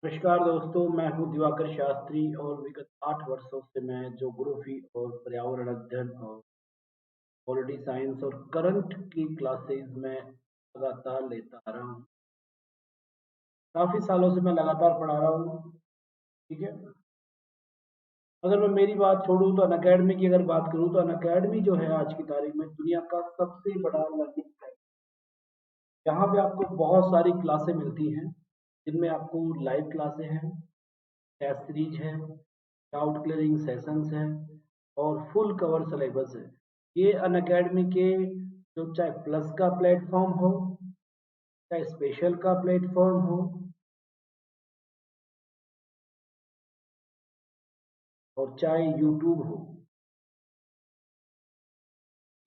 नमस्कार दोस्तों, मैं हूं दिवाकर शास्त्री और विगत 8 वर्षों से मैं ज्योग्राफी और पर्यावरण अध्ययन और पॉलिटी साइंस और करंट की क्लासेस में लगातार लेता आ रहा हूं। काफी सालों से मैं लगातार पढ़ा रहा हूं। ठीक है। अगर मैं मेरी बात छोड़ूं तो अनअकैडमी की अगर बात करूं तो अनअकैडमी जो है आज की तारीख में दुनिया का सबसे बड़ा लर्निंग है। यहाँ पे आपको बहुत सारी क्लासें मिलती हैं, जिनमें आपको लाइव क्लासें हैं, टेस्ट सीरीज है, डाउट क्लियरिंग सेशंस हैं और फुल कवर सिलेबस है। ये अनअकैडमी के जो चाहे प्लस का प्लेटफॉर्म हो, चाहे स्पेशल का प्लेटफॉर्म हो और चाहे यूट्यूब हो,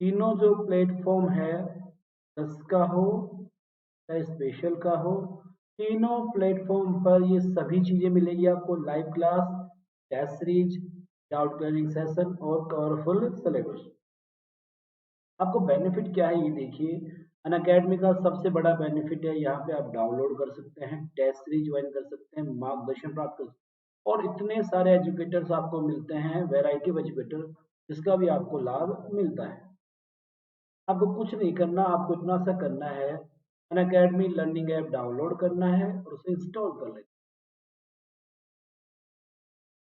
तीनों जो प्लेटफॉर्म है, प्लस का हो चाहे स्पेशल का हो, तीनों प्लेटफॉर्म पर ये सभी चीजें मिलेगी आपको। Live class, test series, doubt clearing session और कवरफुल सिलेबस। आपको बेनिफिट क्या है ये देखिए। अनअकैडमी का सबसे बड़ा बेनिफिट है, यहाँ पे आप डाउनलोड कर सकते हैं, टेस्ट सीरीज ज्वाइन कर सकते हैं, मार्गदर्शन प्राप्त कर सकते हैं और इतने सारे एजुकेटर्स आपको मिलते हैं, वैरायटी ऑफ एजुकेटर, जिसका भी आपको लाभ मिलता है। आपको कुछ नहीं करना, आपको इतना सा करना है, अनअकैडमी लर्निंग ऐप डाउनलोड करना है और उसे इंस्टॉल कर लेना।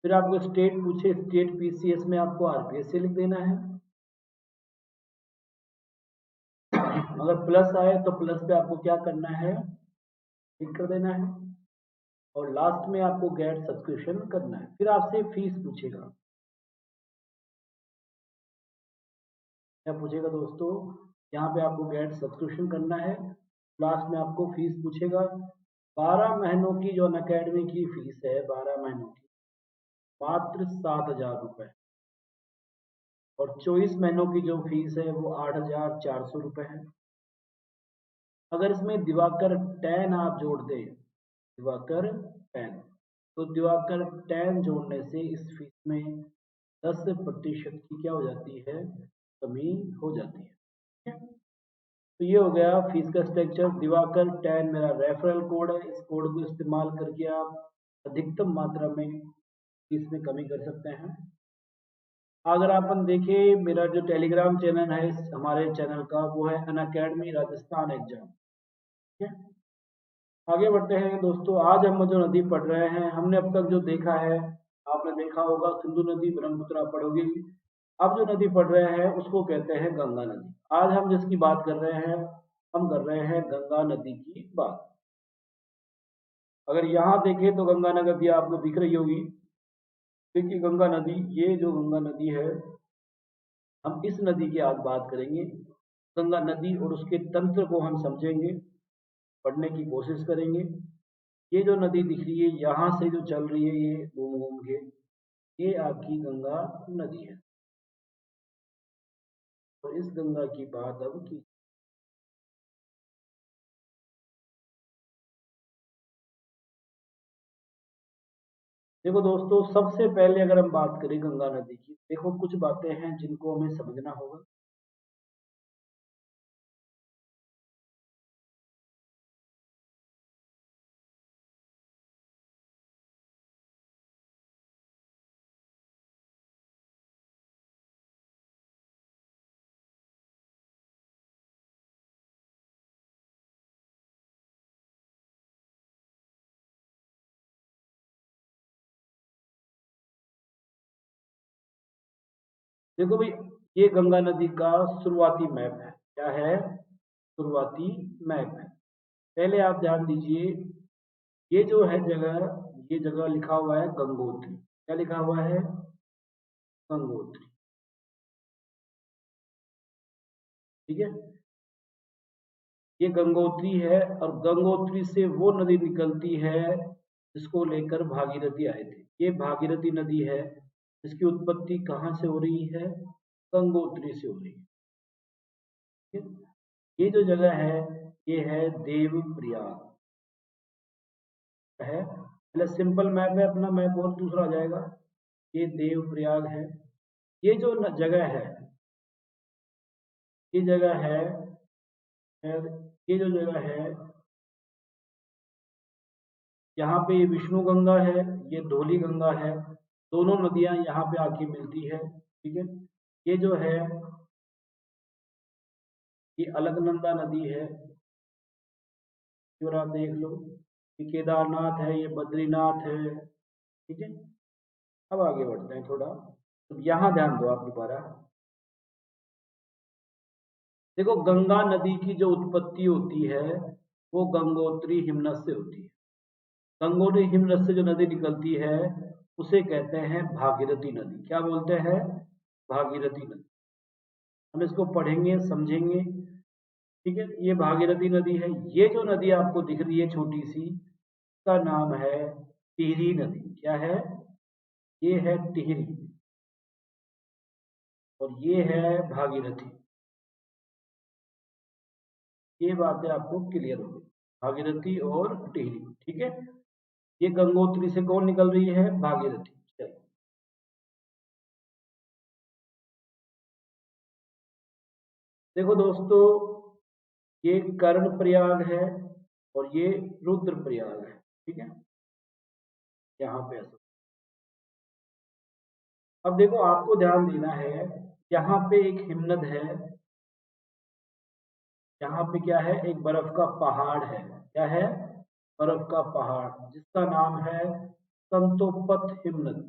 फिर आपको स्टेट पूछे, स्टेट पीसीएस में आपको आरपीएस से लिख देना है। अगर प्लस आए तो प्लस पे आपको क्या करना है, क्लिक कर देना है और लास्ट में आपको गेट सब्सक्रिप्शन करना है। फिर आपसे फीस पूछेगा। क्या पूछेगा दोस्तों, यहाँ पे आपको गेट सब्सक्रिप्शन करना है, लास्ट में आपको फीस पूछेगा। 12 महीनों की जो अनअकैडमी की फीस है, 12 महीनों की मात्र 7,000 रुपए और 24 महीनों की जो फीस है वो 8,400 रुपए है। अगर इसमें दिवाकर 10 आप जोड़ दें, दिवाकर 10, तो दिवाकर 10 जोड़ने से इस फीस में 10% की क्या हो जाती है, कमी हो जाती है। ठीक है? तो ये हो गया फीस का स्ट्रक्चर। दिवाकर 10 मेरा रेफरल कोड है, इस कोड को इस्तेमाल करके आप अधिकतम मात्रा में फीस में कमी कर सकते हैं। अगर अपन देखें, मेरा जो टेलीग्राम चैनल है हमारे चैनल का, वो है अनअकैडमी राजस्थान एग्जाम। ठीक है। आगे बढ़ते हैं दोस्तों। आज हम जो नदी पढ़ रहे हैं, हमने अब तक जो देखा है, आपने देखा होगा सिंधु नदी, ब्रह्मपुत्र पढ़ोगे। अब जो नदी पढ़ रहे हैं उसको कहते हैं गंगा नदी। आज हम जिसकी बात कर रहे हैं, हम कर रहे हैं गंगा नदी की बात। अगर यहाँ देखें तो गंगा नदी आपको दिख रही होगी। देखिए गंगा नदी, ये जो गंगा नदी है, हम इस नदी की आज बात करेंगे। गंगा नदी और उसके तंत्र को हम समझेंगे, पढ़ने की कोशिश करेंगे। ये जो नदी दिख रही है, यहाँ से जो चल रही है ये घूम घूम के, ये आपकी गंगा नदी है और इस गंगा की बात अब की। देखो दोस्तों, सबसे पहले अगर हम बात करें गंगा नदी की, देखो कुछ बातें हैं जिनको हमें समझना होगा। देखो भाई, ये गंगा नदी का शुरुआती मैप है। क्या है, शुरुआती मैप है। पहले आप ध्यान दीजिए, ये जो है जगह, ये जगह लिखा हुआ है गंगोत्री। क्या लिखा हुआ है, गंगोत्री। ठीक है। ये गंगोत्री है और गंगोत्री से वो नदी निकलती है जिसको लेकर भागीरथी आए थे। ये भागीरथी नदी है, इसकी उत्पत्ति कहाँ से हो रही है, गंगोत्री से हो रही है। ठीक है? ये जो जगह है, ये है देवप्रयाग है। पहले सिंपल मैप है अपना, मैप और दूसरा आ जाएगा। ये देवप्रयाग है। ये जो जगह है, ये जगह है, ये जो जगह है, यहाँ पे विष्णु गंगा है, ये धौली गंगा है, दोनों नदियां यहाँ पे आके मिलती है। ठीक है, ये जो है ये अलकनंदा नदी है, और आप देख लो, ये केदारनाथ है, ये बद्रीनाथ है। ठीक है, अब आगे बढ़ते हैं थोड़ा, तो यहाँ ध्यान दो आप दोबारा। देखो, गंगा नदी की जो उत्पत्ति होती है वो गंगोत्री हिमनद से होती है। गंगोत्री हिमनद से जो नदी निकलती है उसे कहते हैं भागीरथी नदी। क्या बोलते हैं? भागीरथी नदी। हम इसको पढ़ेंगे, समझेंगे। ठीक है, ये भागीरथी नदी है। ये जो नदी आपको दिख रही है छोटी सी, इसका नाम है टिहरी नदी। क्या है? ये है टिहरी, और ये है भागीरथी। ये बातें आपको क्लियर हो गई, भागीरथी और टिहरी। ठीक है, ये गंगोत्री से कौन निकल रही है? भागीरथी। चलो, देखो दोस्तों, ये कर्ण प्रयाग है और ये रुद्र प्रयाग है। ठीक है, यहाँ पे ऐसा। अब देखो, आपको ध्यान देना है, यहाँ पे एक हिमनद है, यहाँ पे क्या है? एक बर्फ का पहाड़ है। क्या है? बर्फ का पहाड़, जिसका नाम है संतोपत हिमनद।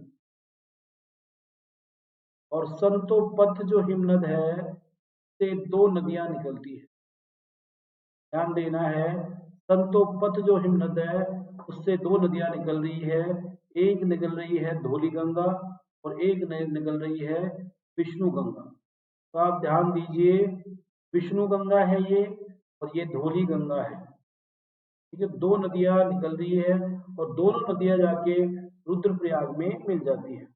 और संतोपत जो हिमनद है से दो नदियां निकलती है। ध्यान देना है, संतोपत जो हिमनद है उससे दो नदियां निकल रही है। एक निकल रही है धौली गंगा, और एक निकल रही है विष्णु गंगा। तो आप ध्यान दीजिए, विष्णु गंगा है ये, और ये धौली गंगा है। ठीक है, दो नदियां निकल रही है, और दोनों नदियां जाके रुद्रप्रयाग में मिल जाती है।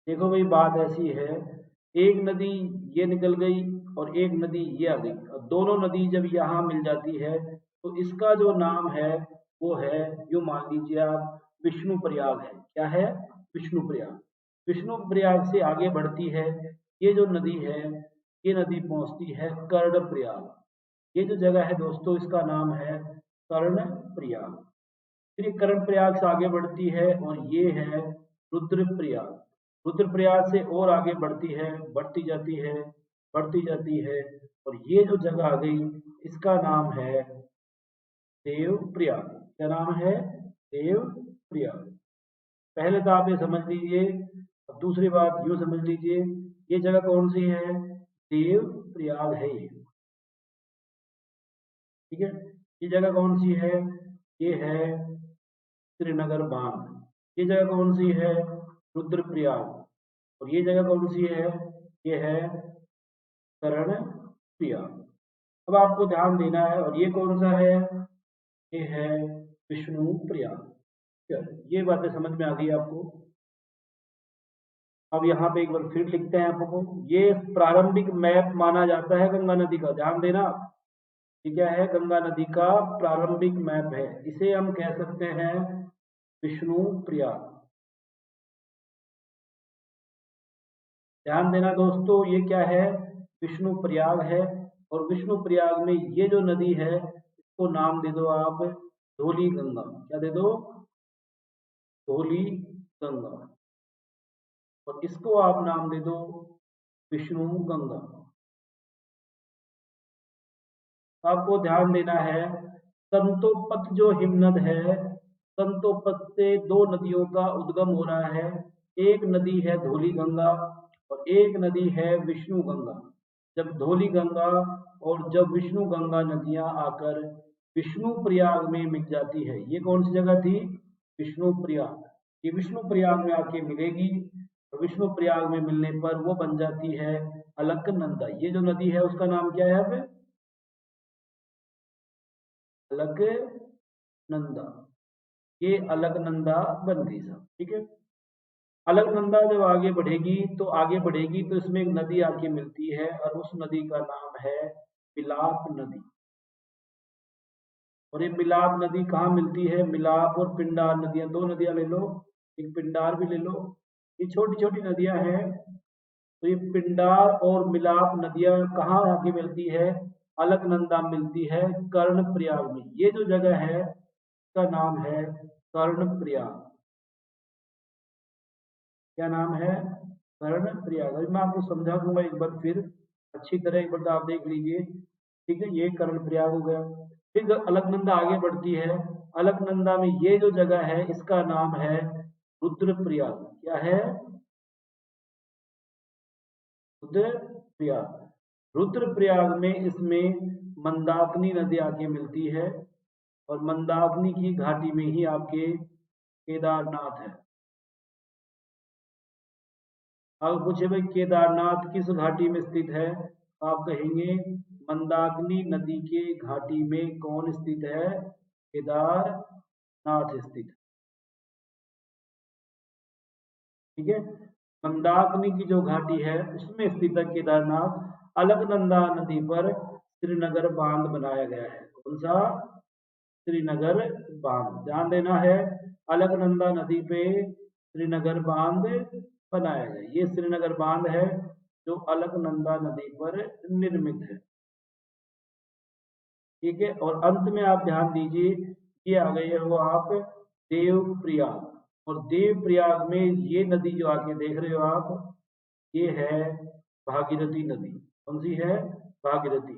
देखो भाई, बात ऐसी है, एक नदी ये निकल गई और एक नदी ये आ गई, और दोनों नदी जब यहाँ मिल जाती है तो इसका जो नाम है वो है, यूं मान लीजिए आप, विष्णु प्रयाग है। क्या है? विष्णु प्रयाग। विष्णु प्रयाग से आगे बढ़ती है ये जो नदी है, ये नदी पहुंचती है कर्ण प्रयाग। ये जो जगह है दोस्तों, इसका नाम है कर्ण प्रयाग। फिर ये कर्ण प्रयाग से आगे बढ़ती है और ये है रुद्रप्रयाग। रुद्रप्रयाग से और आगे बढ़ती है, बढ़ती जाती है, बढ़ती जाती है, और ये जो जगह आ गई, इसका नाम है देवप्रयाग। क्या नाम है? देवप्रयाग। पहले तो आप ये समझ लीजिए, अब दूसरी बात यूं समझ लीजिए, ये जगह कौन सी है? देवप्रयाग है ये। ठीक है, ये जगह कौन सी है? ये है श्रीनगर बांध। ये जगह कौन सी है? रुद्रप्रयाग। और ये जगह कौन सी है? ये है कर्ण प्रयाग। अब आपको ध्यान देना है, और ये कौन सा है? ये है विष्णु प्रयाग। चलो, ये बातें समझ में आ गई आपको। अब यहाँ पे एक बार फिर लिखते हैं आपको, ये प्रारंभिक मैप माना जाता है गंगा नदी का। ध्यान देना, ये क्या है? गंगा नदी का प्रारंभिक मैप है। इसे हम कह सकते हैं विष्णु प्रयाग। ध्यान देना दोस्तों, ये क्या है? विष्णु प्रयाग है। और विष्णु प्रयाग में ये जो नदी है, इसको नाम दे दो आप धौली गंगा। क्या दे दो? धौली गंगा। और इसको आप नाम दे दो विष्णु गंगा। आपको ध्यान देना है, संतोपत जो हिमनद है, संतोपत से दो नदियों का उद्गम हो रहा है। एक नदी है धौली गंगा, और एक नदी है विष्णु गंगा। जब धौली गंगा और जब विष्णु गंगा नदियां आकर विष्णु प्रयाग में मिल जाती है, ये कौन सी जगह थी? विष्णु प्रयाग। ये विष्णु प्रयाग में आके मिलेगी, और विष्णु प्रयाग में मिलने पर वो बन जाती है अलकनंदा। ये जो नदी है उसका नाम क्या है? अब अलकनंदा। ये अलकनंदा बन गई साहब। ठीक है, अलकनंदा जब आगे बढ़ेगी तो आगे बढ़ेगी तो इसमें एक नदी आके मिलती है, और उस नदी का नाम है मिलाप नदी। और ये मिलाप नदी कहाँ मिलती है? मिलाप और पिंडार नदियां, दो नदियां ले लो, एक पिंडार भी ले लो, ये छोटी छोटी नदियां हैं। तो ये पिंडार और मिलाप नदियां कहाँ आके मिलती है? अलकनंदा मिलती है कर्णप्रयाग में। ये जो जगह है इसका नाम है कर्णप्रयाग। क्या नाम है? कर्णप्रयाग। अभी मैं आपको समझा दूंगा एक बार फिर अच्छी तरह, एक बार आप देख लीजिए। ठीक है, ये कर्णप्रयाग हो गया। फिर अलकनंदा आगे बढ़ती है। अलकनंदा में ये जो जगह है इसका नाम है रुद्रप्रयाग। क्या है? रुद्रप्रयाग। रुद्रप्रयाग में इसमें मंदाकिनी नदी आके मिलती है और मंदाकिनी की घाटी में ही आपके केदारनाथ है। अब पूछे भाई केदारनाथ किस घाटी में स्थित है, तो आप कहेंगे मंदाकिनी नदी के घाटी में कौन स्थित है? केदारनाथ स्थित है। ठीक है, मंदाकिनी की जो घाटी है उसमें स्थित है केदारनाथ। अलकनंदा नदी पर श्रीनगर बांध बनाया गया है। कौन सा? श्रीनगर बांध। ध्यान देना है, अलकनंदा नदी पे श्रीनगर बांध बनाया गया। ये श्रीनगर बांध है जो अलकनंदा नदी पर निर्मित है। ठीक है, और अंत में आप ध्यान दीजिए, ये आ गए हो आप देवप्रयाग। और देवप्रयाग में ये नदी जो आके देख रहे हो आप, ये है भागीरथी नदी। कौन सी है? भागीरथी।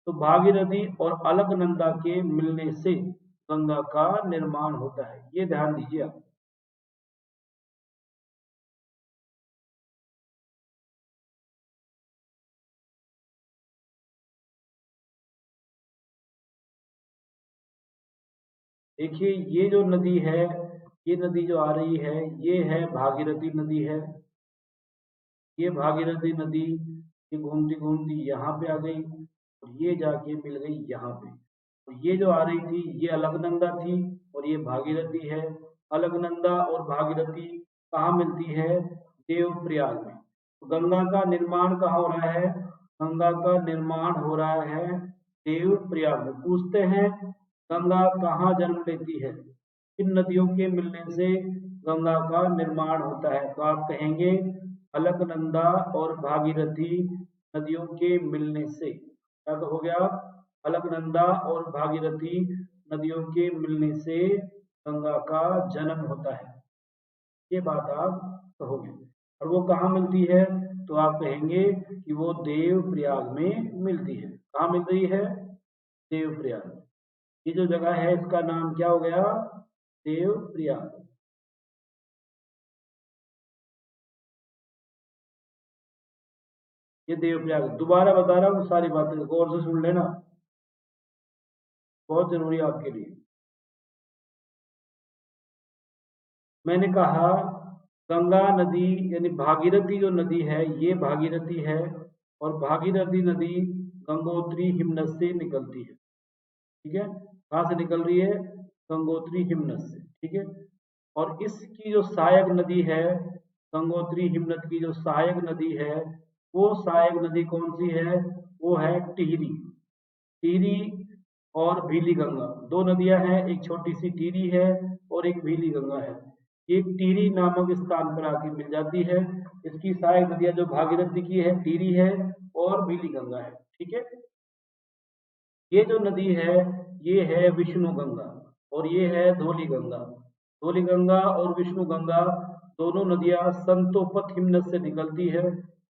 तो भागीरथी और अलकनंदा के मिलने से गंगा का निर्माण होता है, ये ध्यान दीजिए आप। देखिए ये जो नदी है, ये नदी जो आ रही है ये है भागीरथी नदी है। ये भागीरथी नदी ये घूमती घूमती यहाँ पे आ गई और ये जाके मिल गई यहाँ पे। और ये जो आ रही थी ये अलकनंदा थी और ये भागीरथी है। अलकनंदा और भागीरथी कहाँ मिलती है? देवप्रयाग में। तो गंगा का निर्माण कहाँ हो रहा है? गंगा का निर्माण हो रहा है देवप्रयाग में। पूछते हैं गंगा कहाँ जन्म लेती है? इन नदियों के मिलने से गंगा का निर्माण होता है। तो आप कहेंगे अलकनंदा और भागीरथी नदियों के मिलने से। क्या हो गया? अलकनंदा और भागीरथी नदियों के मिलने से गंगा का जन्म होता है, ये बात आप कहोगे। और वो कहाँ मिलती है? तो आप कहेंगे कि वो देवप्रयाग में मिलती है। कहाँ मिल रही है? देवप्रयाग। ये जो जगह है इसका नाम क्या हो गया? देवप्रयाग। ये देवप्रयाग। दोबारा बता रहा हूँ, सारी बातें गौर से सुन लेना, बहुत जरूरी है आपके लिए। मैंने कहा गंगा नदी यानी भागीरथी जो नदी है ये भागीरथी है और भागीरथी नदी गंगोत्री हिमनद से निकलती है। ठीक है, कहाँ से निकल रही है? गंगोत्री हिमनद से। ठीक है, और इसकी जो सहायक नदी है, गंगोत्री हिमनद की जो सहायक नदी है, वो सहायक नदी कौन सी है? वो है टिहरी। टिहरी और भीली गंगा दो नदियां हैं, एक छोटी सी टिहरी है और एक भीली गंगा है। ये टिहरी नामक स्थान पर आके मिल जाती है। इसकी सहायक नदियां जो भागीरथी की है, टिहरी है और भीली गंगा है। ठीक है, ये जो नदी है ये है विष्णु गंगा और ये है धौली गंगा। धौली गंगा और विष्णु गंगा दोनों नदियां संतोपत हिमनद से निकलती है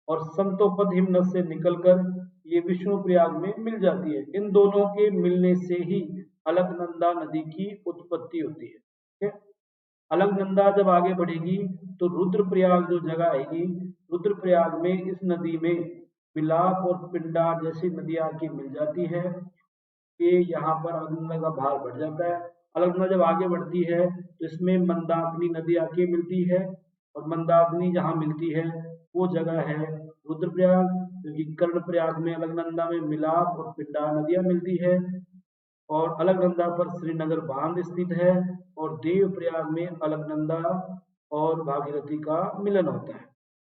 और संतोपत हिमनद से निकलकर ये विष्णु प्रयाग में मिल जाती है। इन दोनों के मिलने से ही अलकनंदा नदी की उत्पत्ति होती है। ठीक है, अलकनंदा जब आगे बढ़ेगी तो रुद्रप्रयाग जो जगह आएगी, रुद्रप्रयाग में इस नदी में बिलाप और पिंडार जैसी नदियां आके मिल जाती है कि यहाँ पर अलकनंदा का भार बढ़ जाता है। अलकनंदा जब आगे बढ़ती है तो इसमें मंदाकिनी नदी आके मिलती है और मंदाकिनी जहाँ मिलती है वो जगह है रुद्रप्रयाग, क्योंकि कर्णप्रयाग में अलकनंदा में मिलाप और पिंडार नदियां मिलती है और अलकनंदा पर श्रीनगर बांध स्थित है और देवप्रयाग में अलकनंदा और भागीरथी का मिलन होता है।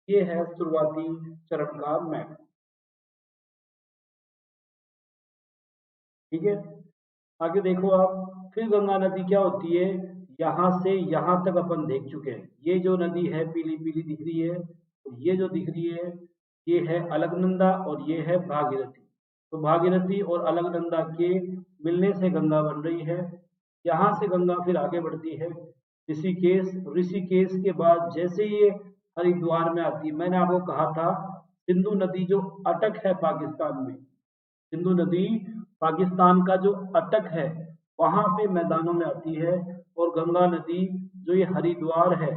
ये है शुरुआती चरण का मैप। ठीक है, आगे देखो आप। फिर गंगा नदी क्या होती है? यहाँ से यहाँ तक अपन देख चुके हैं। ये जो नदी है पीली पीली दिख रही है, तो ये जो दिख रही है ये है अलकनंदा और ये है भागीरथी। तो भागीरथी और अलकनंदा के मिलने से गंगा बन रही है। यहाँ से गंगा फिर आगे बढ़ती है ऋषिकेश। ऋषिकेश के बाद जैसे ये हरिद्वार में आती है, मैंने आपको कहा था सिंधु नदी जो अटक है पाकिस्तान में, सिंधु नदी पाकिस्तान का जो अटक है वहां पे मैदानों में आती है, और गंगा नदी जो ये हरिद्वार है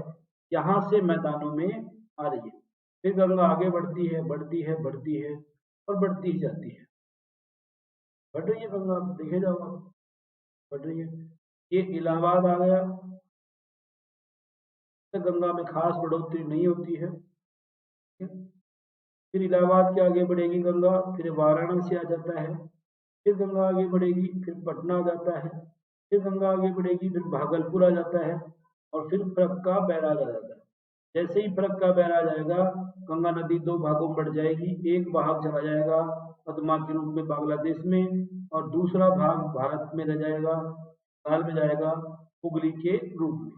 यहाँ से मैदानों में आ रही है। फिर गंगा आगे बढ़ती है बढ़ती है बढ़ती है और बढ़ती ही जाती है। बढ़ रही है गंगा, आप देखे जाओ आप, बढ़ रही है। ये इलाहाबाद आ गया, तो गंगा में खास बढ़ोतरी नहीं होती है। फिर इलाहाबाद के आगे बढ़ेगी गंगा, फिर वाराणसी आ जाता है, फिर गंगा आगे बढ़ेगी, फिर पटना आ जाता है, फिर गंगा आगे बढ़ेगी, फिर भागलपुर आ जाता है, और फिर फरक्का बैराज आ जाता है। जैसे ही फरक्का बैराज आएगा गंगा नदी दो भागों में बढ़ जाएगी। एक भाग चला जाएगा पद्मा के रूप में बांग्लादेश में, और दूसरा भाग भारत में रह जाएगा, बंगाल में जाएगा हुगली के रूप में।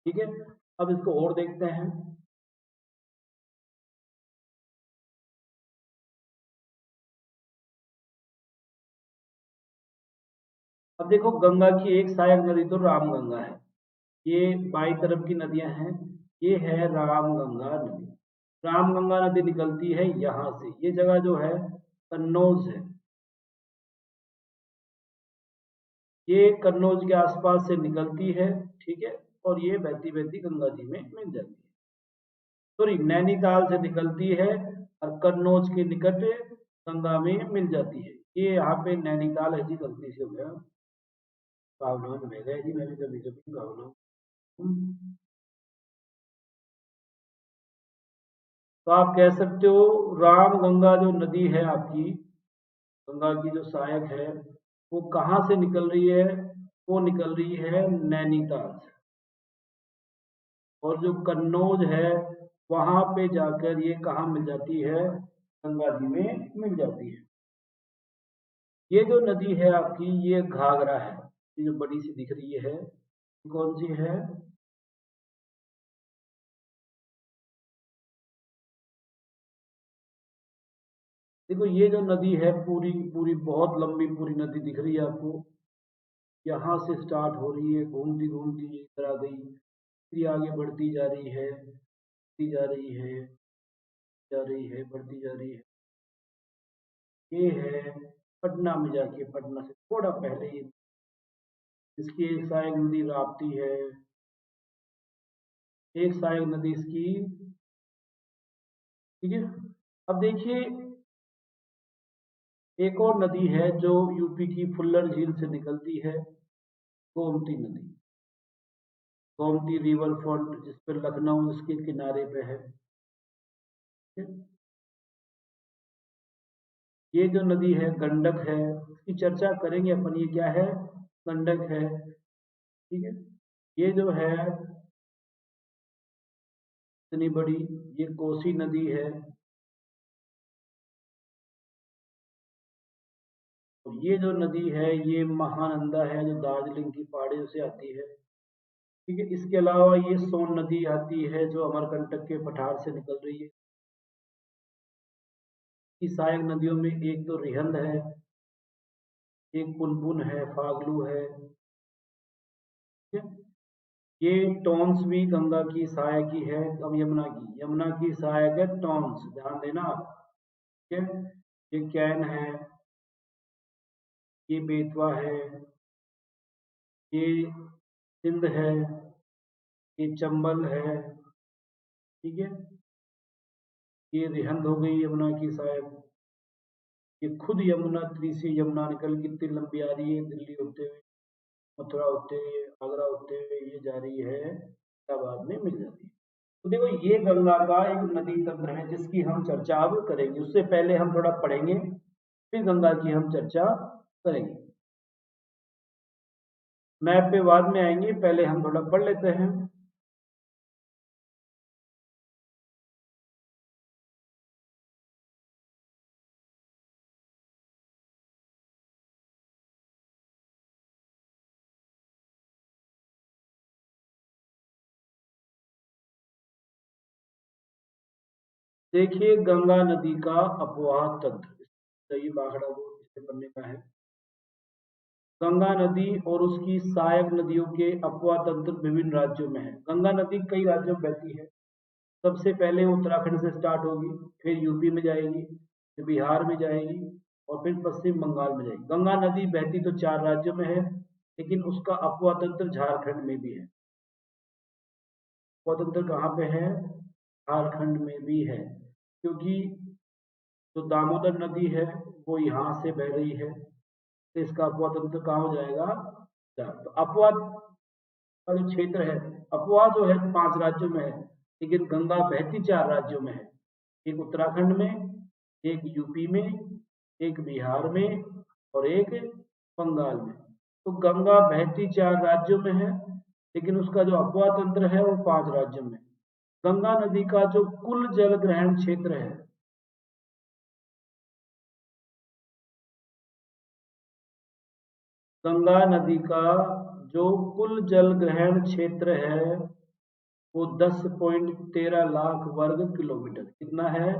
ठीक है, अब इसको और देखते हैं। अब देखो गंगा की एक सहायक नदी तो रामगंगा है, ये बाई तरफ की नदियां हैं। ये है रामगंगा नदी। रामगंगा नदी निकलती है यहाँ से, ये जगह जो है कन्नौज है, ये कन्नौज के आसपास से निकलती है। ठीक है, और ये बहती बहती गंगा जी में मिल जाती है। सॉरी, नैनीताल से निकलती है और कन्नौज के निकट गंगा में मिल जाती है। ये यहाँ पे नैनीताल है जी, गलती से हो गया, भावनाओं में गए जी, मैं भी कभी कभी भावनाओं। तो आप कह सकते हो राम गंगा जो नदी है आपकी, गंगा की जो सहायक है, वो कहाँ से निकल रही है? वो निकल रही है नैनीताल से, और जो कन्नौज है वहां पे जाकर ये कहाँ मिल जाती है? गंगा जी में मिल जाती है। ये जो नदी है आपकी, ये घाघरा है, ये जो बड़ी सी दिख रही है कौन सी है? देखो ये जो नदी है पूरी पूरी बहुत लंबी पूरी नदी दिख रही है आपको, यहाँ से स्टार्ट हो रही है, घूमती घूमती इधर आ गई, फिर आगे बढ़ती जा रही है, बढ़ती जा रही है, जा रही है, बढ़ती जा रही है। ये है पटना में जाके, पटना से थोड़ा पहले ही इसकी एक सहायक नदी राप्ती है, एक सहायक नदी इसकी। ठीक है, अब देखिए एक और नदी है जो यूपी की फुल्लर झील से निकलती है, गोमती नदी, गोमती रिवर फ्रंट, जिस पर लखनऊ उसके किनारे पे है। ठीक है? ये जो नदी है गंडक है, इसकी चर्चा करेंगे अपन, ये क्या है? गंडक है। ठीक है, ये जो है इतनी बड़ी, ये कोसी नदी है, और ये जो नदी है ये महानंदा है जो दार्जिलिंग की पहाड़ियों से आती है। ठीक है, इसके अलावा ये सोन नदी आती है जो अमरकंटक के पठार से निकल रही है। इस सहायक नदियों में एक तो रिहंद है, एक पुनपुन है, फागलू है। ठीक है, ये टॉन्स भी गंगा की सहायक ही है। अब यमुना की सहायक है टॉन्स, ध्यान देना आप। ठीक है, ये कैन है, ये बेतवा है, ये सिंध है, ये चंबल है। ठीक है, ये रिहंद हो गई यमुना की सहायक। ये खुद यमुना, तीसरी यमुना निकल कितनी लंबी आ रही है, दिल्ली होते हुए, मथुरा होते हुए, आगरा होते हुए ये जा रही है, इलाहाबाद में मिल जाती है। तो देखो ये गंगा का एक नदी तंत्र है जिसकी हम चर्चा अब करेंगे। उससे पहले हम थोड़ा पढ़ेंगे, फिर गंगा की हम चर्चा करेंगे। मैप पे बाद में आएंगे, पहले हम थोड़ा पढ़ लेते हैं। देखिए गंगा नदी का अपवाह तंत्र, सही बाखड़ा को इसे पढ़ने का है। गंगा नदी और उसकी सहायक नदियों के अपवाह तंत्र विभिन्न राज्यों में है। गंगा नदी कई राज्यों में बहती है। सबसे पहले उत्तराखंड से स्टार्ट होगी, फिर यूपी में जाएगी, फिर बिहार में जाएगी और फिर पश्चिम बंगाल में जाएगी। गंगा नदी बहती तो 4 राज्यों में है, लेकिन उसका अपवाह तंत्र झारखंड में भी है। अपवाह तंत्र कहाँ पे है? झारखंड में भी है, क्योंकि जो दामोदर नदी है वो यहाँ से बह रही है, तो इसका अपवाह तंत्र कहाँ हो जाएगा? तो अपवाह का जो क्षेत्र है, अपवाह जो है 5 राज्यों में है, लेकिन गंगा बहती 4 राज्यों में है। एक उत्तराखंड में, एक यूपी में, एक बिहार में और एक बंगाल में। तो गंगा बहती 4 राज्यों में है, लेकिन उसका जो अपवाह तंत्र है वो 5 राज्यों में। गंगा नदी का जो कुल जल ग्रहण क्षेत्र है, गंगा नदी का जो कुल जल ग्रहण क्षेत्र है वो 10.13 लाख वर्ग किलोमीटर, कितना है?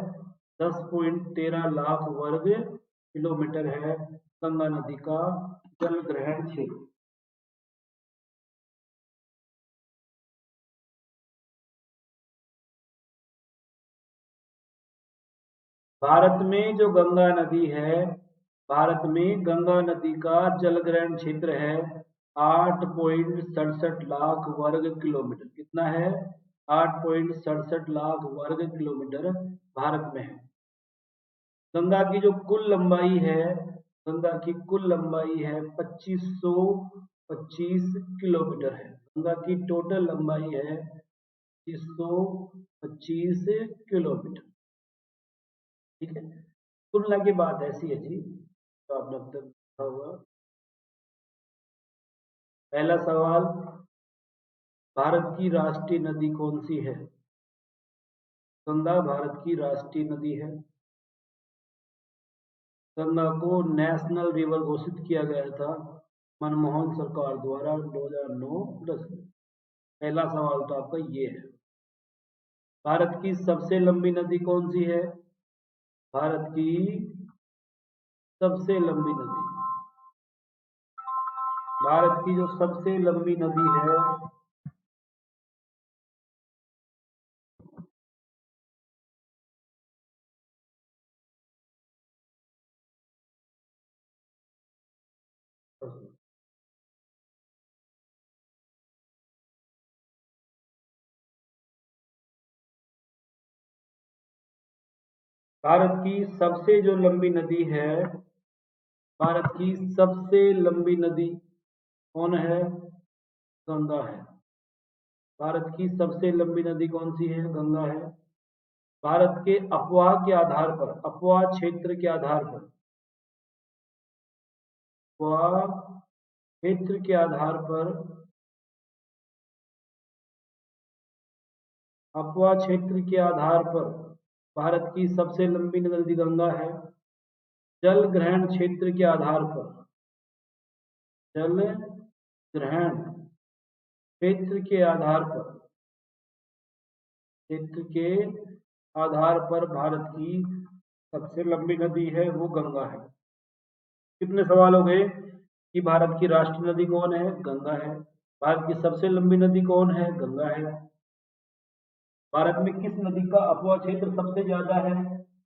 10.13 लाख वर्ग किलोमीटर है गंगा नदी का जल ग्रहण क्षेत्र। भारत में जो गंगा नदी है, भारत में गंगा नदी का जल ग्रहण क्षेत्र है 8.67 लाख वर्ग किलोमीटर। कितना है? 8.67 लाख वर्ग किलोमीटर भारत में है। गंगा की जो कुल लंबाई है, गंगा की कुल लंबाई है 2525 किलोमीटर है। गंगा की टोटल लंबाई है 2525 किलोमीटर। ठीक है, तुलना की बात ऐसी है जी, तो आपने अब तक देखा होगा। पहला सवाल, भारत की राष्ट्रीय नदी कौन सी है? गंगा भारत की राष्ट्रीय नदी है। गंगा को नेशनल रिवर घोषित किया गया था मनमोहन सरकार द्वारा 2009-10 में। पहला सवाल तो आपका ये है। भारत की सबसे लंबी नदी कौन सी है? भारत की सबसे लंबी नदी, भारत की जो सबसे लंबी नदी है, भारत की सबसे जो लंबी नदी है, भारत की सबसे लंबी नदी कौन है? गंगा है। भारत की सबसे लंबी नदी कौन सी है? गंगा है। भारत के अपवाह के आधार पर, अपवाह क्षेत्र के आधार पर, अपवाह क्षेत्र के आधार पर, अपवाह क्षेत्र के आधार पर भारत की सबसे लंबी नदी गंगा है। जल ग्रहण क्षेत्र के आधार पर, जल ग्रहण क्षेत्र के आधार पर, क्षेत्र के आधार पर भारत की सबसे लंबी नदी है वो गंगा है। कितने सवाल हो गए कि भारत की राष्ट्रीय नदी कौन है? गंगा है। भारत की सबसे लंबी नदी कौन है? गंगा है। भारत में किस नदी का अपवाह क्षेत्र सबसे ज्यादा है?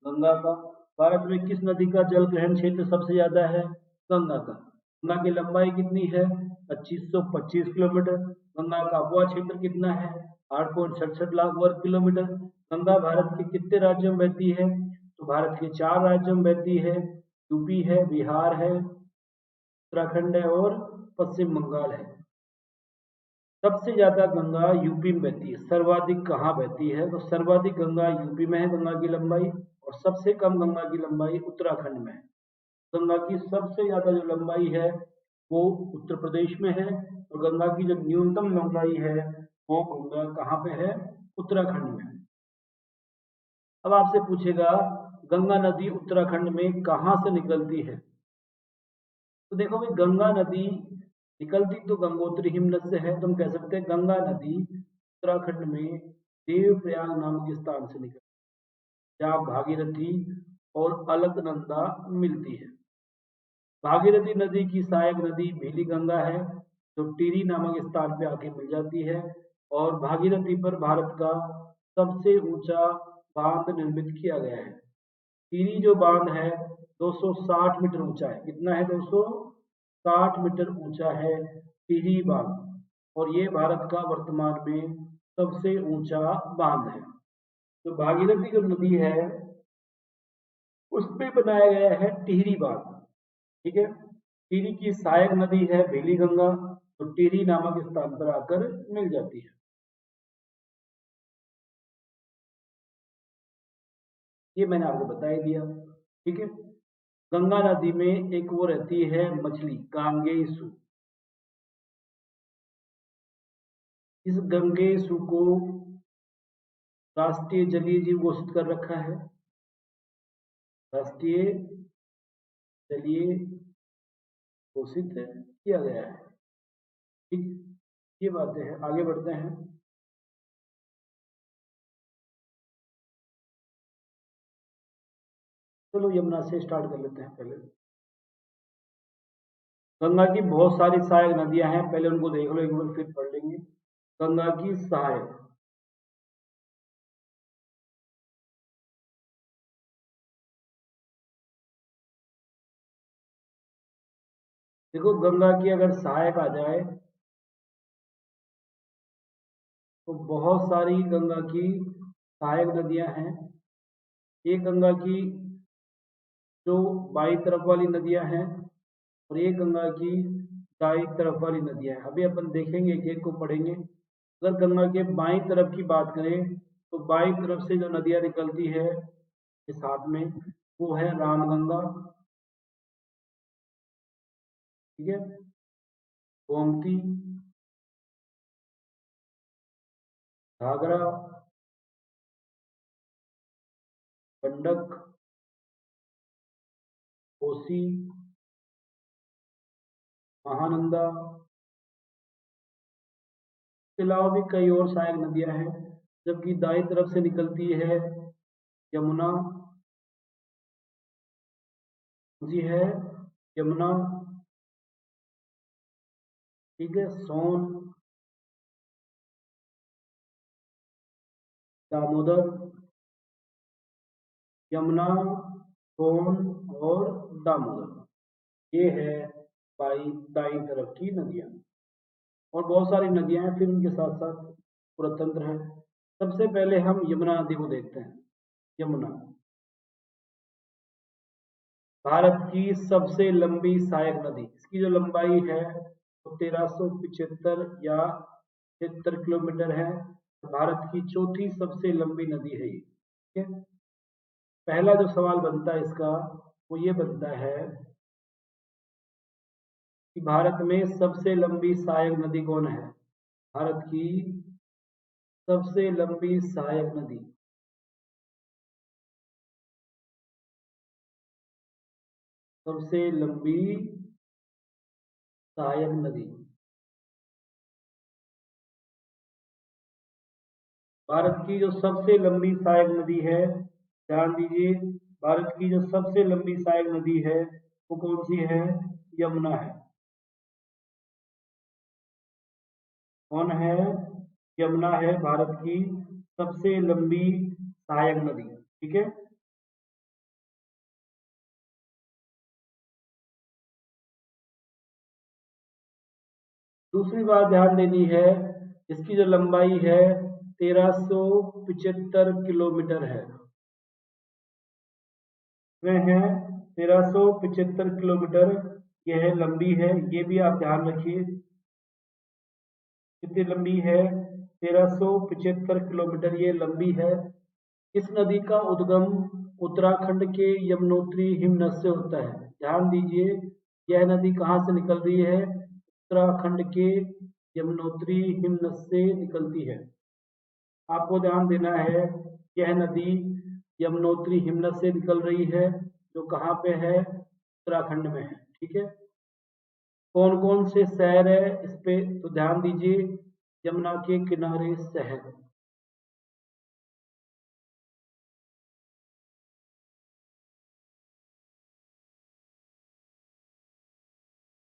गंगा का। भारत में किस नदी का जल ग्रहण क्षेत्र सबसे ज्यादा है? गंगा का। गंगा की लंबाई कितनी है? 2525 किलोमीटर। गंगा का अपवाह क्षेत्र कितना है? 8.67 लाख वर्ग किलोमीटर। गंगा भारत के कितने राज्यों में बहती है? तो भारत के 4 राज्यों में बहती है, यूपी है, बिहार है, उत्तराखंड है और पश्चिम बंगाल है। सबसे ज्यादा गंगा यूपी में बहती है। सर्वाधिक कहाँ बहती है? तो सर्वाधिक गंगा यूपी में है गंगा की लंबाई, और सबसे कम गंगा की लंबाई उत्तराखंड में है। गंगा की सबसे ज्यादा जो लंबाई है वो उत्तर प्रदेश में है, और गंगा की जो न्यूनतम लंबाई है वो गंगा कहाँ पे है? उत्तराखंड में है। अब आपसे पूछेगा गंगा नदी उत्तराखंड में कहाँ से निकलती है? तो देखो भाई, गंगा नदी निकलती तो गंगोत्री हिमनद से है, तो हम कह सकते हैं गंगा नदी उत्तराखंड में देवप्रयाग नामक स्थान से निकलती जहाँ भागीरथी और अलकनंदा मिलती है। भागीरथी नदी की सहायक नदी भीली गंगा है, जो टिहरी नामक स्थान पे आके मिल जाती है, और भागीरथी पर भारत का सबसे ऊंचा बांध निर्मित किया गया है। टिहरी जो बांध है 260 मीटर ऊंचा है। कितना है? 260 मीटर ऊंचा है टिहरी बांध, और ये भारत का वर्तमान में सबसे ऊंचा बांध है। तो भागीरथी जो नदी है उस पे बनाया गया है टिहरी बांध। ठीक है। टिहरी की सहायक नदी है भेली गंगा, तो टिहरी नामक स्थान पर आकर मिल जाती है। ये मैंने आपको बता ही दिया। ठीक है। गंगा नदी में एक वो रहती है मछली, गांगेसु। इस गंगेसु को राष्ट्रीय जलीय जीव घोषित कर रखा है। राष्ट्रीय जलीय घोषित किया गया है। ठीक, ये बातें हैं। आगे बढ़ते हैं। चलो यमुना से स्टार्ट कर लेते हैं। पहले गंगा की बहुत सारी सहायक नदियां हैं, पहले उनको देख लो एक बार, फिर पढ़ लेंगे। गंगा की सहायक, देखो गंगा की अगर सहायक आ जाए तो बहुत सारी गंगा की सहायक नदियां हैं। ये गंगा की जो बाई तरफ वाली नदियां हैं, और ये गंगा की दाई तरफ वाली नदियां हैं। अभी अपन देखेंगे, एक एक को पढ़ेंगे। अगर गंगा के बाई तरफ की बात करें तो बाई तरफ से जो नदियां निकलती है इस हाथ में, वो है रामगंगा। ठीक है। गोमती, घाघरा, गंडक, कोसी, महानंदा, इसके अलावा भी कई और सहायक नदियां हैं। जबकि दाई तरफ से निकलती है यमुना, जी है यमुना। ठीक है। सोन, दामोदर, यमुना, सोन और दामोदर, ये है बाई दाई तरफ की नदियां। और बहुत सारी नदियां हैं फिर उनके साथ साथ पूरा तंत्र है। सबसे पहले हम यमुना नदी को देखते हैं। यमुना भारत की सबसे लंबी सहायक नदी। इसकी जो लंबाई है वो 1375 या 76 किलोमीटर है। भारत की चौथी सबसे लंबी नदी है ये। ठीक है। पहला जो सवाल बनता है इसका, वो ये बनता है कि भारत में सबसे लंबी सहायक नदी कौन है? भारत की सबसे लंबी सहायक नदी, सबसे लंबी सहायक नदी। भारत की जो सबसे लंबी सहायक नदी है, ध्यान दीजिए, भारत की जो सबसे लंबी सहायक नदी है वो कौन सी है? यमुना है। कौन है? यमुना है भारत की सबसे लंबी सहायक नदी। ठीक है। दूसरी बात ध्यान देनी है, इसकी जो लंबाई है 1375 किलोमीटर है। वह है 1375 किलोमीटर, यह है लंबी है। ये भी आप ध्यान रखिए कितनी लंबी है, 1375 किलोमीटर ये लंबी है। इस नदी का उद्गम उत्तराखंड के यमुनोत्री हिमनद से होता है। ध्यान दीजिए, यह नदी कहाँ से निकल रही है? उत्तराखंड के यमुनोत्री हिमनद से निकलती है। आपको ध्यान देना है, यह नदी यमुनोत्री हिमनद से निकल रही है, जो कहाँ पे है? उत्तराखंड में है। ठीक है। कौन कौन से शहर है इस पे तो ध्यान दीजिए, यमुना के किनारे शहर।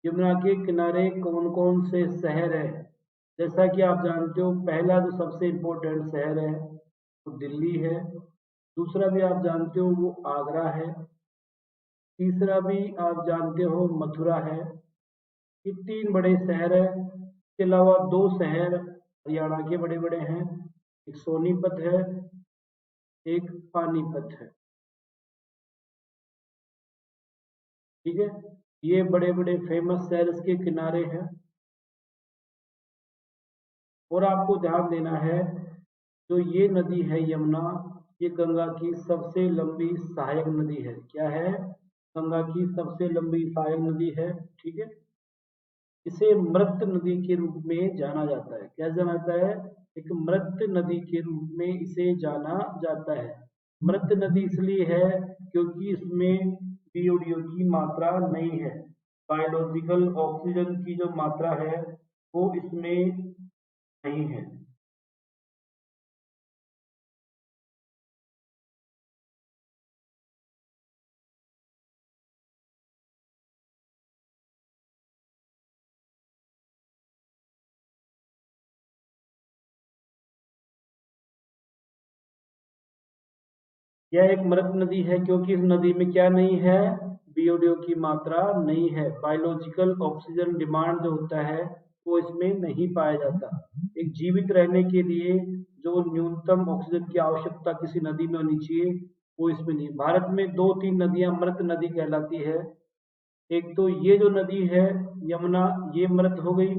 यमुना के किनारे कौन कौन से शहर है? जैसा कि आप जानते हो, पहला जो सबसे इम्पोर्टेंट शहर है वो दिल्ली है। दूसरा भी आप जानते हो वो आगरा है। तीसरा भी आप जानते हो मथुरा है। ये 3 बड़े शहर हैं। इसके अलावा 2 शहर हरियाणा के बड़े-बड़े हैं। एक सोनीपत है, एक पानीपत है। ठीक है? ये बड़े-बड़े फेमस शहर इसके किनारे हैं। और आपको ध्यान देना है, जो ये नदी है यमुना, ये गंगा की सबसे लंबी सहायक नदी है। क्या है? गंगा की सबसे लंबी सहायक नदी है। ठीक है? इसे मृत नदी के रूप में जाना जाता है। क्या जाना जाता है? एक मृत नदी के रूप में इसे जाना जाता है। मृत नदी इसलिए है क्योंकि इसमें बीओडीओ की मात्रा नहीं है। बायोलॉजिकल ऑक्सीजन की जो मात्रा है वो इसमें नहीं है। यह एक मृत नदी है क्योंकि इस नदी में क्या नहीं है? बीओडीओ की मात्रा नहीं है। बायोलॉजिकल ऑक्सीजन डिमांड जो होता है वो इसमें नहीं पाया जाता। एक जीवित रहने के लिए जो न्यूनतम ऑक्सीजन की आवश्यकता किसी नदी में होनी चाहिए वो इसमें नहीं। भारत में 2-3 नदियां मृत नदी कहलाती है। एक तो ये जो नदी है यमुना, ये मृत हो गई।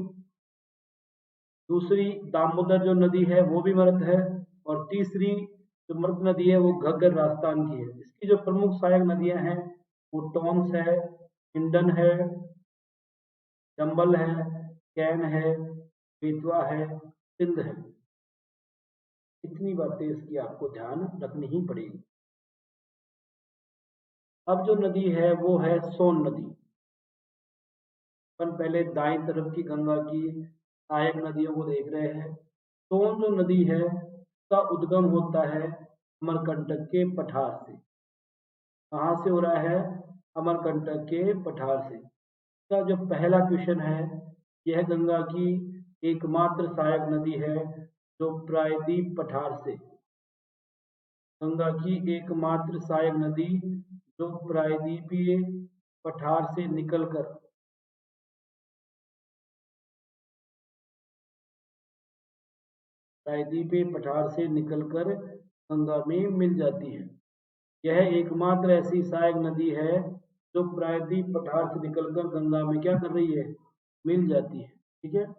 दूसरी दामोदर जो नदी है वो भी मृत है। और तीसरी जो मृत नदी है वो घग्गर राजस्थान की है। इसकी जो प्रमुख सहायक नदियां हैं वो टोंस है, हिंडन है, चंबल है, कैन है, बेतवा है, सिंध है। इतनी बातें इसकी आपको ध्यान रखनी ही पड़ेगी। अब जो नदी है वो है सोन नदी। अपन पहले दाईं तरफ की गंगा की सहायक नदियों को देख रहे हैं। सोन जो नदी है उसका उद्गम होता है अमरकंटक के पठार से। कहाँ से हो रहा है? अमरकंटक के पठार से। इसका जो पहला क्वेश्चन है, यह गंगा की एकमात्र सहायक नदी है जो प्रायद्वीप पठार से, गंगा की एकमात्र सहायक नदी जो प्रायद्वीपीय पठार से निकलकर प्रायद्वीपीय पठार से निकलकर गंगा में मिल जाती है। यह एकमात्र ऐसी सहायक नदी है जो प्रायद्वीप पठार से निकलकर गंगा में क्या कर रही है? मिल जाती है। ठीक है?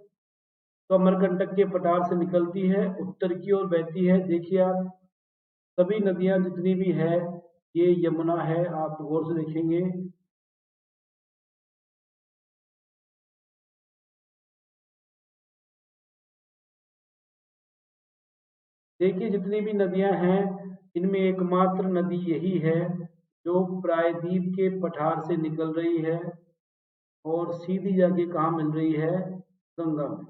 तो अमरकंटक के पठार से निकलती है, उत्तर की ओर बहती है। देखिए आप, सभी नदियां जितनी भी है ये यमुना है। आप गौर से देखेंगे, देखिए जितनी भी नदियां हैं इनमें एकमात्र नदी यही है जो प्रायद्वीप के पठार से निकल रही है और सीधी जाके कहाँ मिल रही है? गंगा में।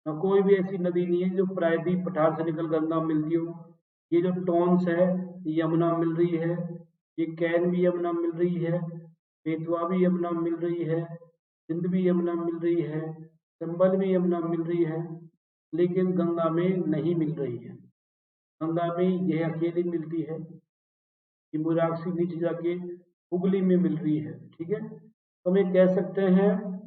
ना कोई भी ऐसी नदी नहीं है जो प्रायद्वीप पठार से निकल गंगा में मिलती हो। ये जो टोंस है ये यमुना में मिल रही है, ये कैन भी यमुना में मिल रही है, बेतवा भी यमुना में मिल रही है, सिंध भी यमुना में मिल रही है, चंबल भी यमुना में मिल रही है, लेकिन गंगा में नहीं मिल रही है। गंगा में यह अकेली मिलती है कि मुराक्सी नीचे जाके हुगली में मिल रही है। ठीक है? तो हम ये कह सकते हैं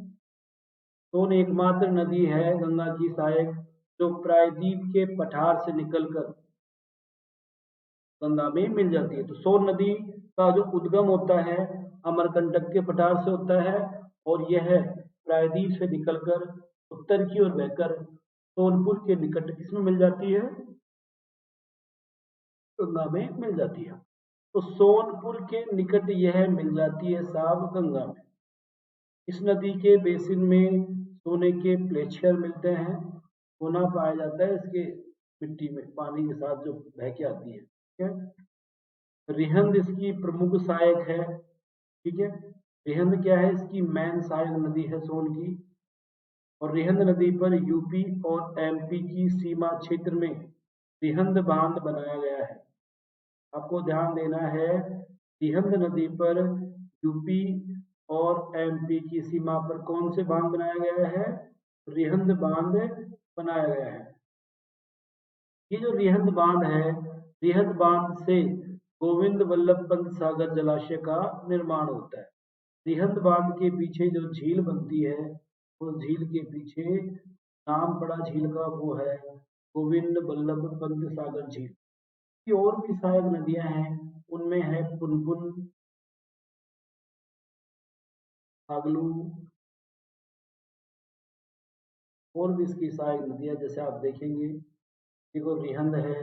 सोन एकमात्र नदी है गंगा की सहायक जो प्रायद्वीप के पठार से निकलकर गंगा में मिल जाती है। तो सोन नदी का जो उद्गम होता है अमरकंटक के पठार से होता है और यह प्रायद्वीप से निकलकर उत्तर की ओर बहकर सोनपुर के निकट किसमें मिल जाती है? गंगा में मिल जाती है। तो सोनपुर के निकट यह मिल जाती है साहब गंगा में। इस नदी के बेसिन में सोने के ग्लेशियर मिलते हैं। सोना पाया जाता है इसके मिट्टी में पानी के साथ जो बह के आती है। ठीक है? रिहंद इसकी प्रमुख सहायक है। ठीक है? रिहंद क्या है? इसकी मेन सहायक नदी है सोन की। और रिहंद नदी पर यूपी और एमपी की सीमा क्षेत्र में रिहंद बांध बनाया गया है। आपको ध्यान देना है, रिहंद नदी पर यूपी और एमपी की सीमा पर कौन से बांध बनाया गया है? रिहंद बांध बनाया गया है। ये जो रिहंद बांध है, रिहंद बांध से गोविंद वल्लभ पंत सागर जलाशय का निर्माण होता है। रिहंद बांध के पीछे जो झील बनती है, उस झील के पीछे नाम पड़ा झील का, वो है गोविंद वल्लभ पंत सागर झील। की और भी सहायक नदियां हैं, उनमें है पुनपुन, फागलू, और भी इसकी सहायक नदियां जैसे आप देखेंगे, देखो रिहंद है,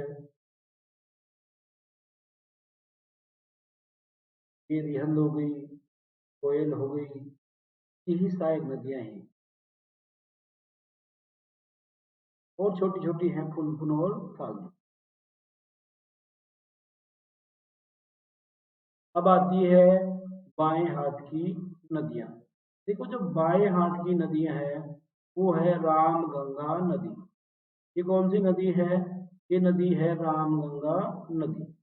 ये रिहंद हो गई, कोयल हो गई, यही सहायक नदियां हैं। और छोटी छोटी हैं पुनपुन और फागलू। अब आती है बाएं हाथ की नदियां। देखो जो बाएं हाथ की नदियां हैं, वो है रामगंगा नदी। ये कौन सी नदी है? ये नदी है रामगंगा नदी।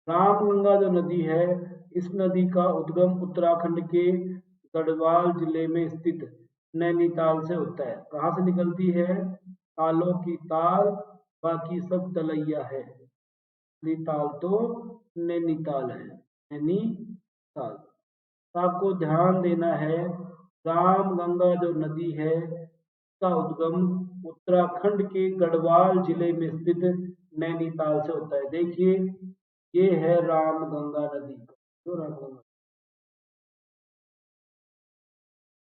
रामगंगा जो नदी है, इस नदी का उद्गम उत्तराखंड के गढ़वाल जिले में स्थित नैनीताल से होता है। कहाँ से निकलती है? तालों की ताल, बाकी सब तलैया है, ताल तो नैनीताल है, नैनीताल। तो आपको ध्यान देना है, रामगंगा जो नदी है, का उद्गम उत्तराखंड के गढ़वाल जिले में स्थित नैनीताल से होता है। देखिए, ये है रामगंगा नदी। जो रामगंगा,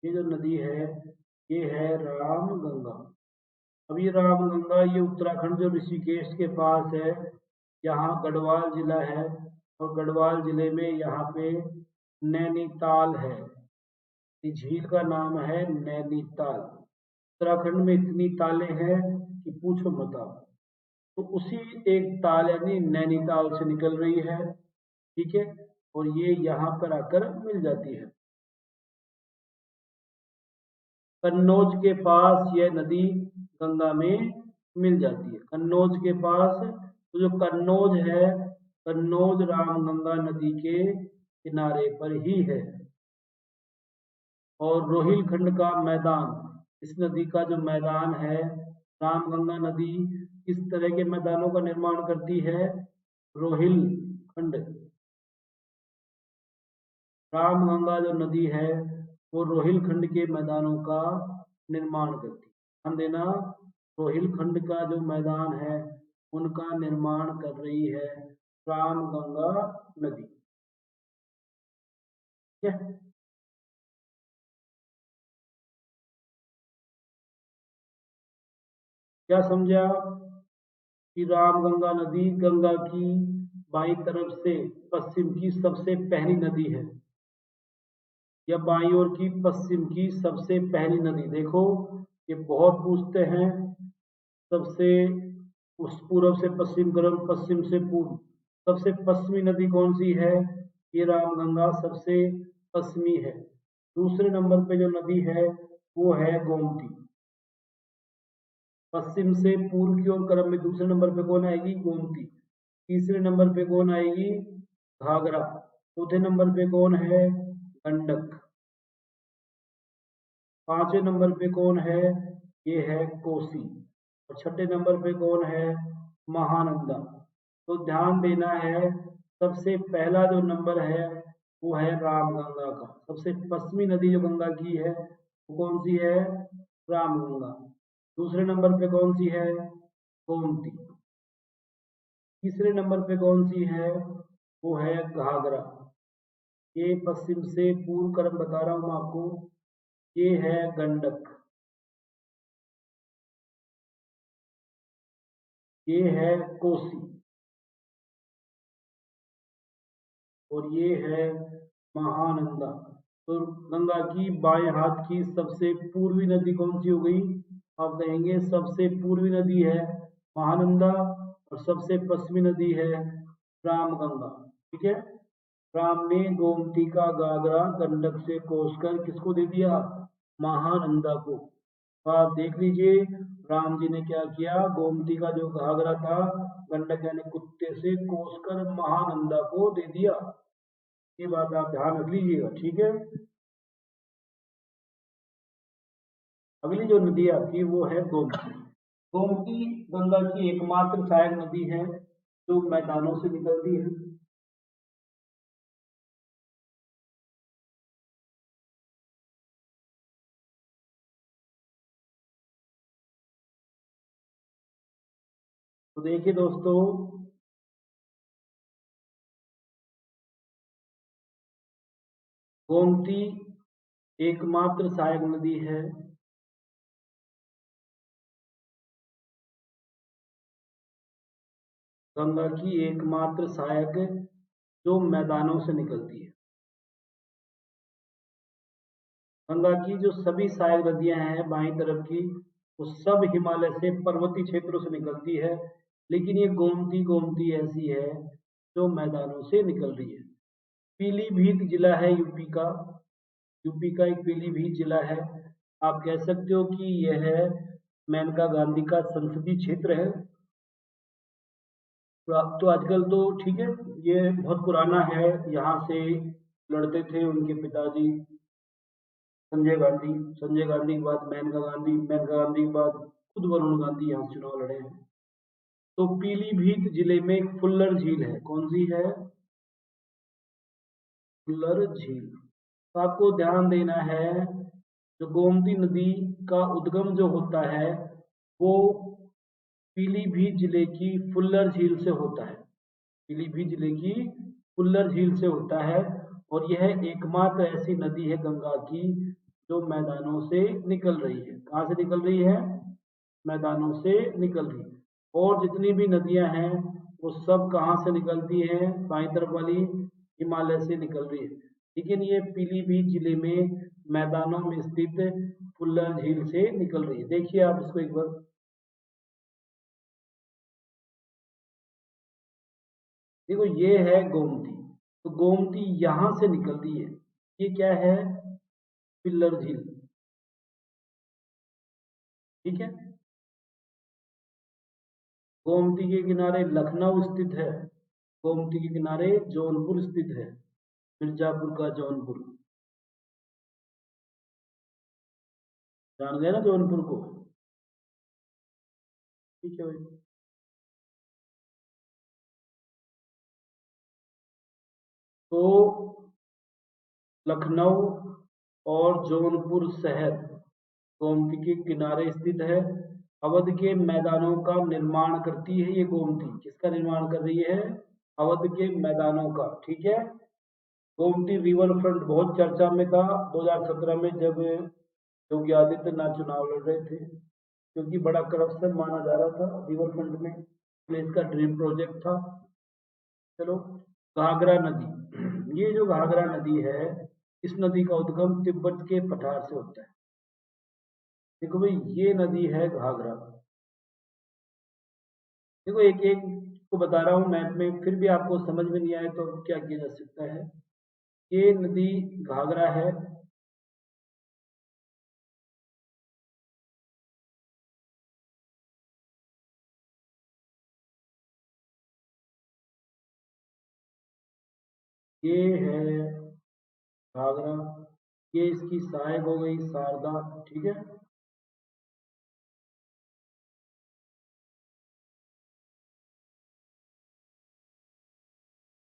ये जो नदी है, ये है रामगंगा। अब ये रामगंगा, ये उत्तराखंड जो ऋषिकेश के पास है, यहाँ गढ़वाल जिला है, और गढ़वाल जिले में यहाँ पे नैनीताल है। इस झील का नाम है नैनीताल। उत्तराखंड में इतनी तालें हैं कि पूछो मत आप। तो उसी एक ताल यानी नैनीताल से निकल रही है, ठीक है, और ये यहाँ पर आकर मिल जाती है। कन्नौज के पास यह नदी गंगा में मिल जाती है। कन्नौज के पास, तो जो कन्नौज है, कन्नौज रामगंगा नदी के किनारे पर ही है। और रोहिलखंड का मैदान, इस नदी का जो मैदान है, रामगंगा नदी किस तरह के मैदानों का निर्माण करती है? रोहिलखंड। रामगंगा जो नदी है, वो रोहिलखंड के मैदानों का निर्माण करती है। ध्यान देना, रोहिलखंड का जो मैदान है, उनका निर्माण कर रही है रामगंगा नदी। ठीक है। क्या समझा? कि रामगंगा नदी गंगा की बाईं तरफ से पश्चिम की सबसे पहली नदी है, या बाईं ओर की पश्चिम की सबसे पहली नदी। देखो, ये बहुत पूछते हैं। सबसे उस पूर्व से पश्चिम क्रम, पश्चिम से पूर्व, सबसे पश्चिमी नदी कौन सी है? ये रामगंगा सबसे पश्चिमी है। दूसरे नंबर पे जो नदी है, वो है गोमती। पश्चिम से पूर्व की ओर क्रम में दूसरे नंबर पे कौन आएगी? गोमती। तीसरे नंबर पे कौन आएगी? घाघरा। चौथे नंबर पे कौन है? गंडक। पांचवें नंबर पे कौन है? ये है कोसी। और छठे नंबर पे कौन है? महानंदा। तो ध्यान देना है, सबसे पहला जो नंबर है, वो है रामगंगा का। सबसे पश्चिमी नदी जो गंगा की है, वो कौन सी है? रामगंगा। दूसरे नंबर पे कौन सी है? गोमती। तीसरे नंबर पे कौन सी है? वो है घाघरा। ये पश्चिम से पूर्व क्रम बता रहा हूं मैं आपको। ये है गंडक। ये है कोसी। और ये है महानंदा। तो गंगा की बाएं हाथ की सबसे पूर्वी नदी कौन सी हो गई? आप कहेंगे सबसे पूर्वी नदी है महानंदा, और सबसे पश्चिमी नदी है रामगंगा। ठीक है। राम ने गोमती का गागरा गंडक से कोसकर किसको दे दिया? महानंदा को। तो आप देख लीजिए राम जी ने क्या किया, गोमती का जो घाघरा था गंडक यानी कुत्ते से कोसकर महानंदा को दे दिया। ये बात आप ध्यान रख लीजिएगा, ठीक है। अगली जो नदी आती है वो है गोमती। गोमती गंगा की एकमात्र सहायक नदी है जो मैदानों से निकलती है। तो देखिए दोस्तों, गोमती एकमात्र सहायक नदी है गंगा की एकमात्र सहायक जो मैदानों से निकलती है। गंगा की जो सभी सहायक नदियां हैं बाईं तरफ की, वो सब हिमालय से पर्वतीय क्षेत्रों से निकलती है, लेकिन ये गोमती गोमती ऐसी है जो मैदानों से निकल रही है। पीलीभीत जिला है यूपी का, यूपी का एक पीलीभीत जिला है। आप कह सकते हो कि यह मेनका गांधी का संसदीय क्षेत्र है। तो आजकल तो ठीक है, ये बहुत पुराना है। यहाँ से लड़ते थे उनके पिताजी संजय गांधी, संजय गांधी के बाद मेनका गांधी, मेनका गांधी के बाद खुद वरुण गांधी यहाँ से चुनाव लड़े हैं। तो पीलीभीत जिले में एक फुल्लर झील है। कौन सी है? फुल्लर झील। तो आपको ध्यान देना है, जो गोमती नदी का उद्गम जो होता है वो पीलीभीत जिले की फुल्लर झील से होता है। पीलीभीत जिले की फुल्लर झील से होता है, और यह एकमात्र ऐसी नदी है गंगा की जो मैदानों से निकल रही है। कहाँ से निकल रही है? मैदानों से निकल रही है। और जितनी भी नदियां हैं वो सब कहाँ से निकलती हैं? बाईं तरफ वाली हिमालय से निकल रही है, लेकिन ये पीलीभीत जिले में मैदानों में स्थित फुल्लर झील से निकल रही है। देखिए आप इसको एक बार। देखो ये है गोमती, तो गोमती यहां से निकलती है। ये क्या है? पिल्लर झील, ठीक है। गोमती के किनारे लखनऊ स्थित है, गोमती के किनारे जौनपुर स्थित है, मिर्जापुर का जौनपुर। जान गए ना जौनपुर को? ठीक है भाई। तो लखनऊ और जौनपुर शहर गोमती के किनारे स्थित है। अवध के मैदानों का निर्माण करती है ये गोमती। किसका निर्माण कर रही है? अवध के मैदानों का, ठीक है। गोमती रिवर फ्रंट बहुत चर्चा में था 2017 में, जब योगी आदित्यनाथ चुनाव लड़ रहे थे, क्योंकि बड़ा करप्शन माना जा रहा था रिवर फ्रंट में, इसलिए इसका ड्रीम प्रोजेक्ट था। चलो, घाघरा नदी। ये जो घाघरा नदी है, इस नदी का उद्गम तिब्बत के पठार से होता है। देखो भाई, ये नदी है घाघरा। देखो एक एक को बता रहा हूँ मैप में, फिर भी आपको समझ में नहीं आए तो क्या किया जा सकता है। ये नदी घाघरा है। ये है घाघरा। ये इसकी सहायक हो गई शारदा, ठीक है।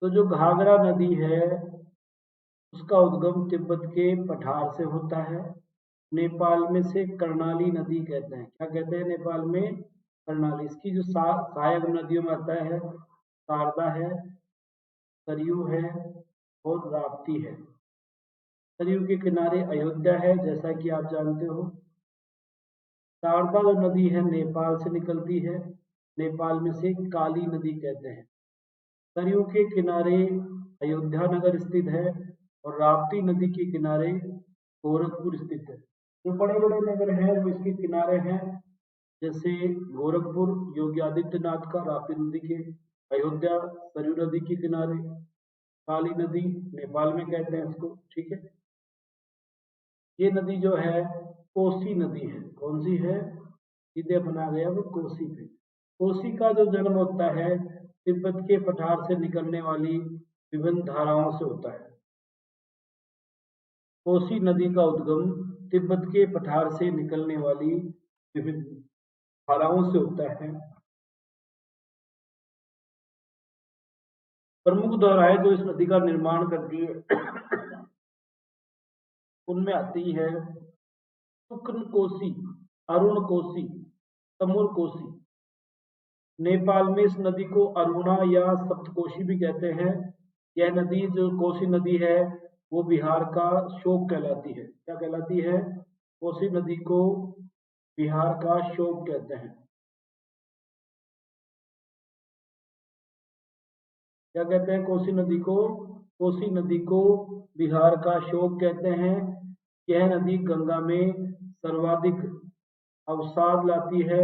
तो जो घाघरा नदी है उसका उद्गम तिब्बत के पठार से होता है। नेपाल में से कर्णाली नदी कहते हैं। क्या कहते हैं नेपाल में? कर्णाली। इसकी जो सहायक नदियों में आता है शारदा है, सरयू है और राप्ती है। सरयू के किनारे अयोध्या है, जैसा कि आप जानते हो। शारदा जो नदी है नेपाल से निकलती है, नेपाल में से काली नदी कहते हैं। सरयू के किनारे अयोध्या नगर स्थित है, और राप्ती नदी के किनारे गोरखपुर स्थित है। जो बड़े बड़े नगर हैं वो इसके किनारे हैं, जैसे गोरखपुर योगी आदित्यनाथ का राप्ती नदी के, अयोध्या सरयू नदी के किनारे, काली नदी नेपाल में कहते हैं इसको, ठीक है। ये नदी जो है कोसी नदी है। कौन सी है? सीधे अपना गया वो कोसी पे। कोसी का जो जन्म होता है तिब्बत के पठार से निकलने वाली विभिन्न धाराओं से होता है। कोसी नदी का उद्गम तिब्बत के पठार से निकलने वाली विभिन्न धाराओं से होता है। प्रमुख धाराएं जो इस नदी का निर्माण करती है उनमें आती है शुक्र कोसी, अरुण कोसी, तमुर कोसी। नेपाल में इस नदी को अरुणा या सप्तकोशी भी कहते हैं। यह नदी जो कोसी नदी है वो बिहार का शोक कहलाती है। क्या कहलाती है? कोसी नदी को बिहार का शोक कहते हैं। क्या कहते हैं कोसी नदी को? कोसी नदी को बिहार का शोक कहते हैं। यह नदी गंगा में सर्वाधिक अवसाद लाती है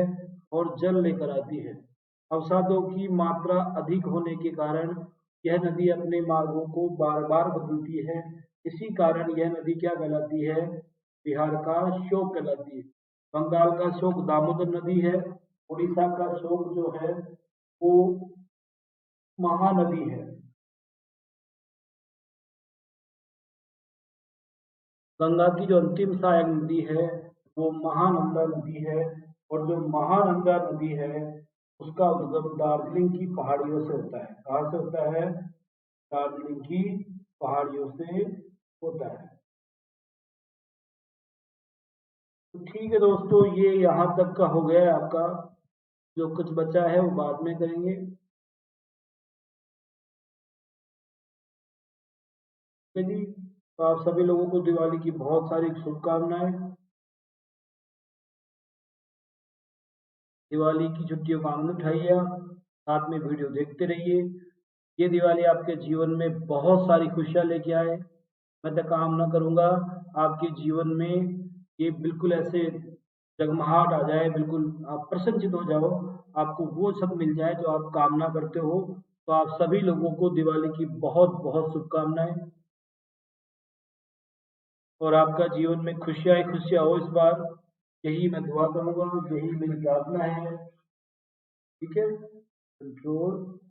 और जल लेकर आती है। अवसादों की मात्रा अधिक होने के कारण यह नदी अपने मार्गों को बार बार बदलती है। इसी कारण यह नदी क्या कहलाती है? बिहार का शोक कहलाती है। बंगाल का शोक दामोदर नदी है। उड़ीसा का शोक जो है वो महानदी है। गंगा की जो अंतिम सहायक नदी है वो महानंदा नदी है। और जो महानंदा नदी है उसका उद्गम दार्जिलिंग की पहाड़ियों से होता है। कहाँ से होता है? दार्जिलिंग की पहाड़ियों से होता है। तो ठीक है दोस्तों, ये यहाँ तक का हो गया है आपका। जो कुछ बचा है वो बाद में करेंगे। ठीक है जी। तो आप सभी लोगों को दिवाली की बहुत सारी शुभकामनाएं। दिवाली की छुट्टियों का आनंद उठाइए आप, साथ में वीडियो देखते रहिए। ये दिवाली आपके जीवन में बहुत सारी खुशियां लेके आए। मैं तो कामना करूंगा आपके जीवन में ये बिल्कुल ऐसे जगमगाहट आ जाए, बिल्कुल आप प्रसन्नचित हो जाओ, आपको वो सब मिल जाए जो आप कामना करते हो। तो आप सभी लोगों को दिवाली की बहुत बहुत शुभकामनाएं। और आपका जीवन में खुशियां ही खुशियां हो इस बार, यही मैं दुआ करूंगा, यही मेरी प्रार्थना है। ठीक है। कंट्रोल